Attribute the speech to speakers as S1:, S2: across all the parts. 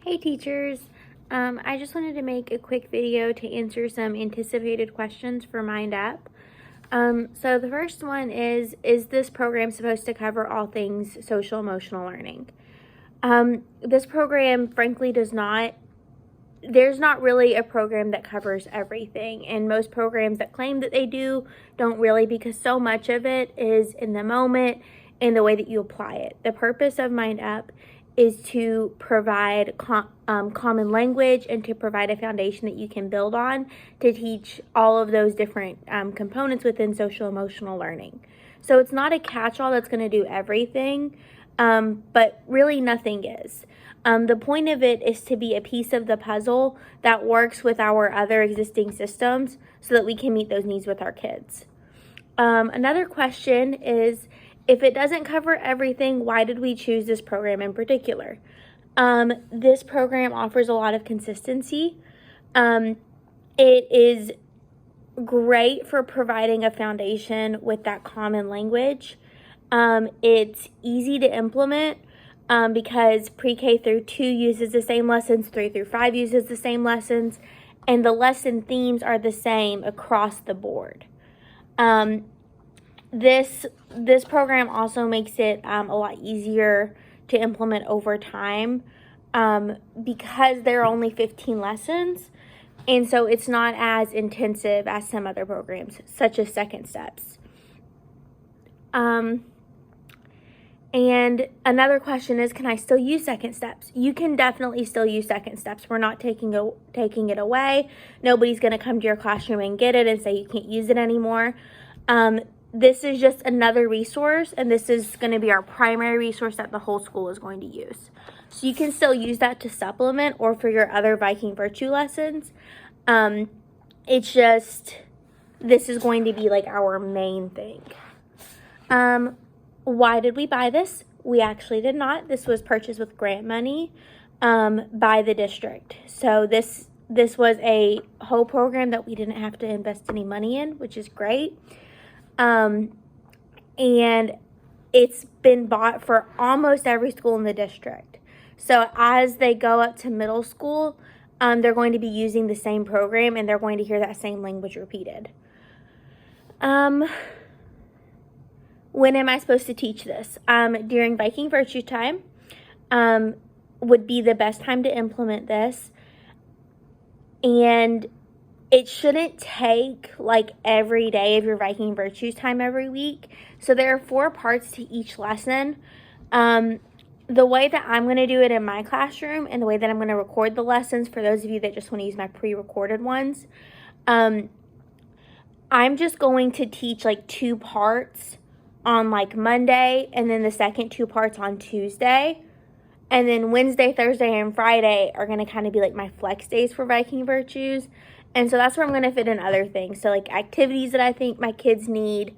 S1: Hey teachers, I just wanted to make a quick video to answer some anticipated questions for MindUp. So the first one is this program supposed to cover all things social emotional learning? This program frankly does not. There's not really a program that covers everything, and most programs that claim that they do don't really, because so much of it is in the moment and the way that you apply it. The purpose of MindUp is to provide common language and to provide a foundation that you can build on to teach all of those different components within social emotional learning. So it's not a catch-all that's going to do everything, but really nothing is. The point of it is to be a piece of the puzzle that works with our other existing systems so that we can meet those needs with our kids. Another question is, if it doesn't cover everything, why did we choose this program in particular? This program offers a lot of consistency. It is great for providing a foundation with that common language. It's easy to implement because pre-K through 2 uses the same lessons, 3 through 5 uses the same lessons, and the lesson themes are the same across the board. This program also makes it a lot easier to implement over time because there are only 15 lessons, and so it's not as intensive as some other programs, such as Second Steps. And another question is, can I still use Second Steps? You can definitely still use Second Steps. We're not taking it away. Nobody's going to come to your classroom and get it and say you can't use it anymore. This is just another resource, and this is going to be our primary resource that the whole school is going to use. So you can still use that to supplement or for your other Viking Virtue lessons. It's just, this is going to be like our main thing. Why did we buy this? We actually did not. This was purchased with grant money by the district. So this was a whole program that we didn't have to invest any money in, which is great. And it's been bought for almost every school in the district. So as they go up to middle school, they're going to be using the same program, and they're going to hear that same language repeated. When am I supposed to teach this? During Viking Virtue time would be the best time to implement this. And it shouldn't take like every day of your Viking Virtues time every week. So there are 4 parts to each lesson. The way that I'm going to do it in my classroom and the way that I'm going to record the lessons, for those of you that just want to use my pre-recorded ones, I'm just going to teach like 2 parts on like Monday, and then the second 2 parts on Tuesday. And then Wednesday, Thursday, and Friday are going to kind of be like my flex days for Viking Virtues. And so that's where I'm going to fit in other things. So like activities that I think my kids need.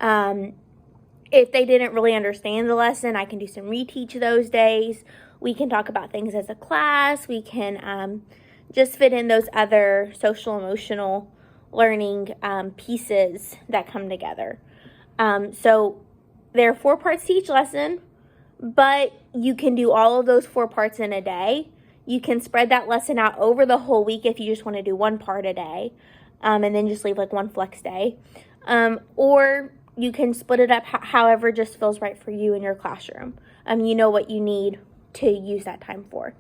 S1: If they didn't really understand the lesson, I can do some reteach those days. We can talk about things as a class. We can just fit in those other social emotional learning pieces that come together. So there are 4 parts to each lesson, but you can do all of those 4 parts in a day. You can spread that lesson out over the whole week if you just want to do 1 part a day, and then just leave like 1 flex day. Or you can split it up however just feels right for you in your classroom. You know what you need to use that time for.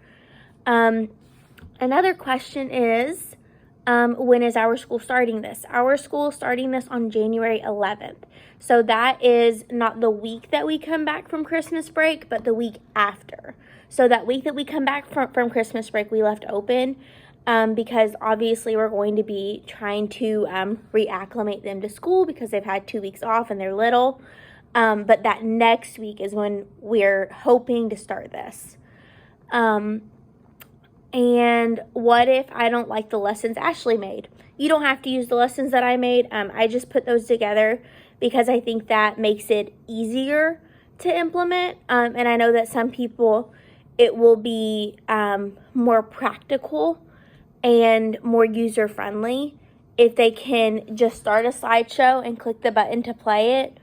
S1: Another question is, when is our school starting this? Our school is starting this on January 11th. So that is not the week that we come back from Christmas break, but the week after. So that week that we come back from Christmas break, we left open because obviously we're going to be trying to reacclimate them to school because they've had 2 weeks off and they're little. But that next week is when we're hoping to start this. And what if I don't like the lessons Ashley made? You don't have to use the lessons that I made. I just put those together because I think that makes it easier to implement. And I know that some people, it will be more practical and more user-friendly if they can just start a slideshow and click the button to play it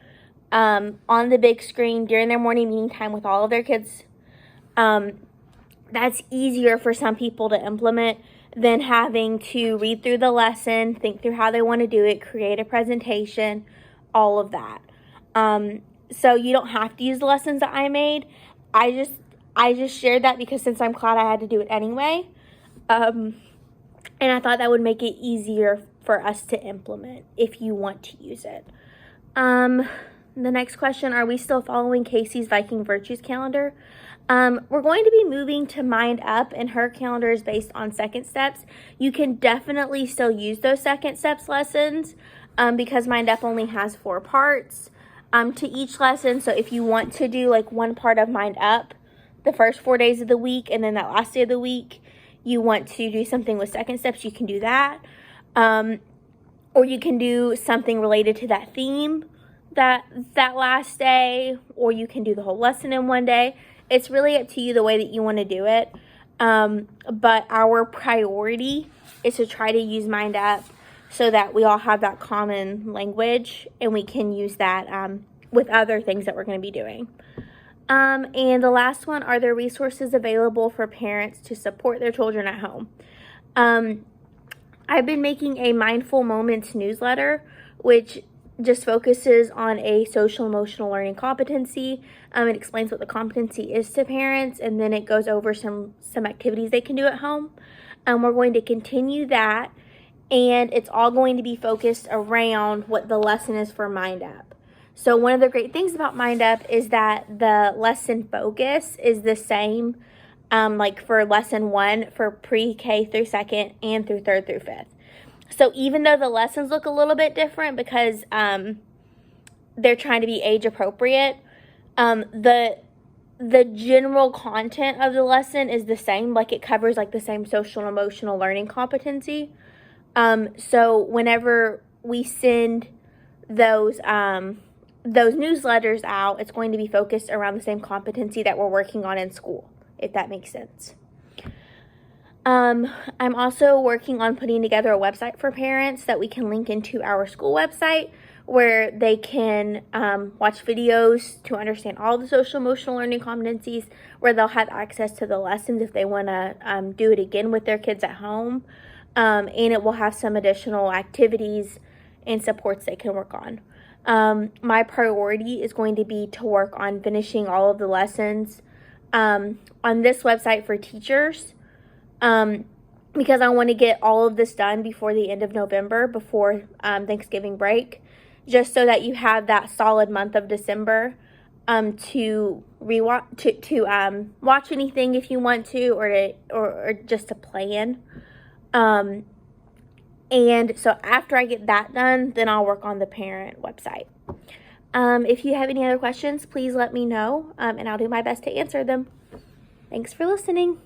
S1: on the big screen during their morning meeting time with all of their kids. that's easier for some people to implement than having to read through the lesson, think through how they want to do it, create a presentation, all of that. So you don't have to use the lessons that I made. I just shared that because since I'm caught, I had to do it anyway. And I thought that would make it easier for us to implement if you want to use it. The next question, are we still following Casey's Viking Virtues calendar? We're going to be moving to MindUp, and her calendar is based on second steps. You can definitely still use those second steps lessons because MindUp only has 4 parts to each lesson. So if you want to do like one part of MindUp the first 4 days of the week, and then that last day of the week, you want to do something with second steps, you can do that. Or you can do something related to that theme that last day, or you can do the whole lesson in one day. It's really up to you the way that you want to do it. But our priority is to try to use MindUp so that we all have that common language and we can use that with other things that we're going to be doing. And the last one, are there resources available for parents to support their children at home? I've been making a Mindful Moments newsletter, which just focuses on a social emotional learning competency. It explains what the competency is to parents, and then it goes over some activities they can do at home. We're going to continue that, and it's all going to be focused around what the lesson is for MindUp. So one of the great things about MindUp is that the lesson focus is the same, like for lesson 1 for pre-K through 2nd and through 3rd through 5th. So even though the lessons look a little bit different because they're trying to be age appropriate, the general content of the lesson is the same. Like it covers like the same social and emotional learning competency. So whenever we send those newsletters out, it's going to be focused around the same competency that we're working on in school, if that makes sense. I'm also working on putting together a website for parents that we can link into our school website where they can watch videos to understand all the social emotional learning competencies, where they'll have access to the lessons if they want to do it again with their kids at home. And it will have some additional activities and supports they can work on. My priority is going to be to work on finishing all of the lessons on this website for teachers. Because I want to get all of this done before the end of November, before Thanksgiving break, just so that you have that solid month of December to watch anything if you want to, or just to plan. And so after I get that done, then I'll work on the parent website. If you have any other questions, please let me know, and I'll do my best to answer them. Thanks for listening.